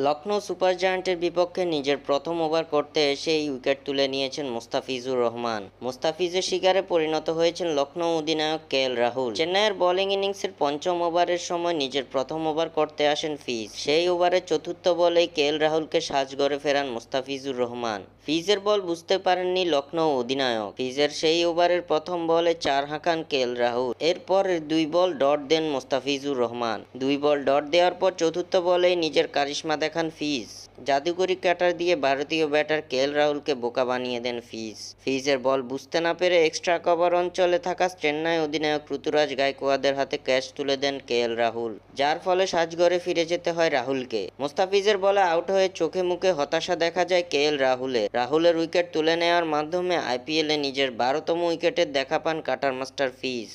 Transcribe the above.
Lucknow super জায়ান্টের বিপক্ষে নিজের প্রথম ওভার করতে এসেই উইকেট তুলে নিয়েছেন মুস্তাফিজুর রহমান। মুস্তাফিজের শিকারে পরিণত হয়েছেন লখনৌ অধিনায়ক কেএল রাহুল। চেন্নাইয়ের বোলিং ইনিংসের পঞ্চম ওভারের সময় নিজের প্রথম ওভার করতে আসেন ফিজ। সেই ওভারের চতুর্থ বলেই কেএল রাহুলকে সাজঘরে ফেরান মুস্তাফিজুর রহমান। ফিজের বল বুঝতে পারেননি লখনৌ অধিনায়ক। ফিজের সেই ওভারের প্রথম বলে 4 হাঁকান কেএল রাহুল। এরপর 2 বল ডট দেন মুস্তাফিজুর রহমান। 2 বল ডট দেওয়ার পর চতুর্থ বলেই নিজের কারিশমা দেখান ফিজ। জাদুকরি ক্যাটার দিয়ে ভারতীয় ব্যাটার কেএল রাহুলকে বোকা বানিয়ে দেন ফিজ। ফিজের বল বুঝতে না পেরে এক্সট্রা কভার অঞ্চলে থাকা চেন্নাই অধিনায়ক ঋতুরাজ গায়কোয়াদের হাতে ক্যাচ তুলে দেন কেএল রাহুল, যার ফলে সাজঘরে ফিরে যেতে হয় রাহুলকে। মুস্তাফিজের বলে আউট হয়ে চোখে মুখে হতাশা দেখা যায় কেএল রাহুলের উইকেট তুলে নেওয়ার মাধ্যমে আইপিএলে নিজের 12তম উইকেটের দেখা পান কাটার মাস্টার ফিজ।